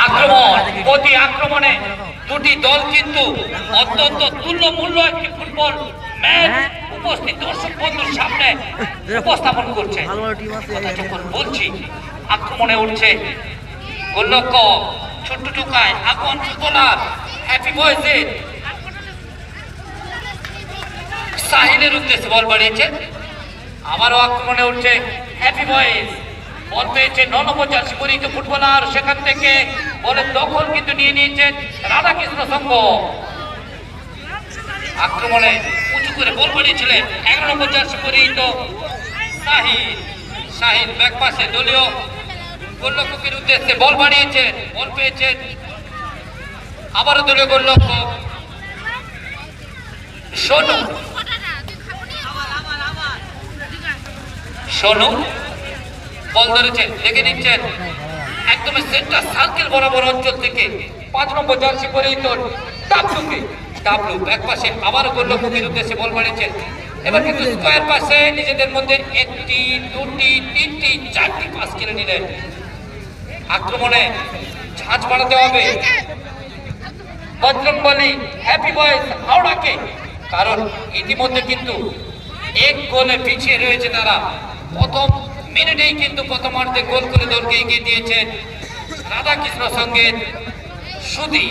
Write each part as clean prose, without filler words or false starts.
আক্রমণ প্রতি আক্রমণে দুটি দল কিন্তু অত্যন্ত তুল্যমূল্য একটি ফুটবল ম্যাচ উপস্থিত দর্শক বন্ধুর সামনে উপস্থাপন করছে। যখন বলছি আক্রমণে উঠছে গোলরক্ষক ছোট্ট টুকায় আপন ফুটবলার হ্যাপি বয়েজের সাহিলের উদ্দেশ্যে বল বাড়িয়েছে। আবারও আক্রমণে উঠছে হ্যাপি বয়েজ, বল পেয়েছে 9 নম্বর জার্সি পরিহিত ফুটবলার, সেখান থেকে বলের দখল কিন্তু নিয়ে নিয়েছেন রাধাকৃষ্ণ সংঘ। আক্রমণে উঁচু করে বল বাড়িয়েছিলেন 11 নম্বর জার্সি পরিহিত শাহিন ব্যাক পাশে দলীয় গোলরক্ষকের উদ্দেশ্যে বল বাড়িয়েছেন, বল পেয়েছেন আবারও দলীয় গোলরক্ষক সোনু বল ধরেছেন, দেখে নিচ্ছেন একদম সেন্টার সার্কেল বরাবর অঞ্চল থেকে 5 নম্বর জার্সি পরিহিত ডাবলু ব্যাক পাশে আবারও গোলরক্ষকের উদ্দেশ্যে বল বাড়িয়েছেন। এবার কিন্তু স্কোয়ার পাশে নিজেদের মধ্যে 1টি 2টি 3টি 4টি পাস কেড়ে নিলেন। আক্রমণে ঝাঁজ বাড়াতে হবে বজরংবলী হ্যাপি বয়েজ হাওড়াকে, কারণ ইতিমধ্যে কিন্তু 1 গোলে পিছিয়ে রয়েছে তারা। প্রথম মিনিটেই কিন্তু প্রথমার্ধে গোল করে দলকে এগিয়ে দিয়েছেন রাধাকৃষ্ণ সংঘের সুধী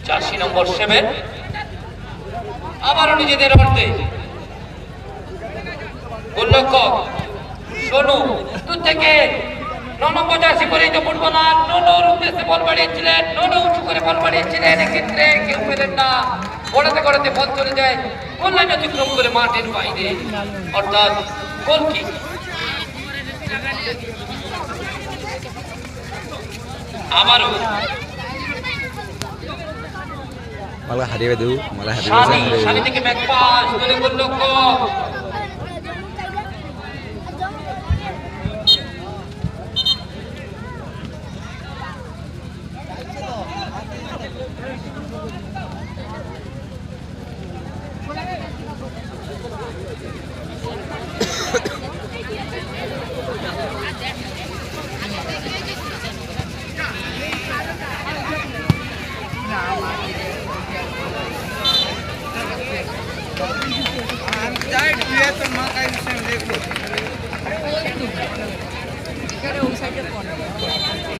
জার্সি নম্বর 7। আবারও নিজেদের অর্ধে গোলরক্ষক সোনু দূর থেকে 9 নম্বর জার্সি পরিহিত ফুটবলার নোনোর উদ্দেশ্যে বল বাড়িয়েছিলেন, নোনো উঁচু করে বল বাড়িয়েছিলেন, এক্ষেত্রে কেউ পেলেন না, গড়াতে গড়াতে বল চলে যায় গোল লাইন অতিক্রম করে মাঠের বাইরে, অর্থাৎ গোলকিক। আবারও malah hadiah itu শানি থেকে ব্যাক পাস করে গোলরক্ষক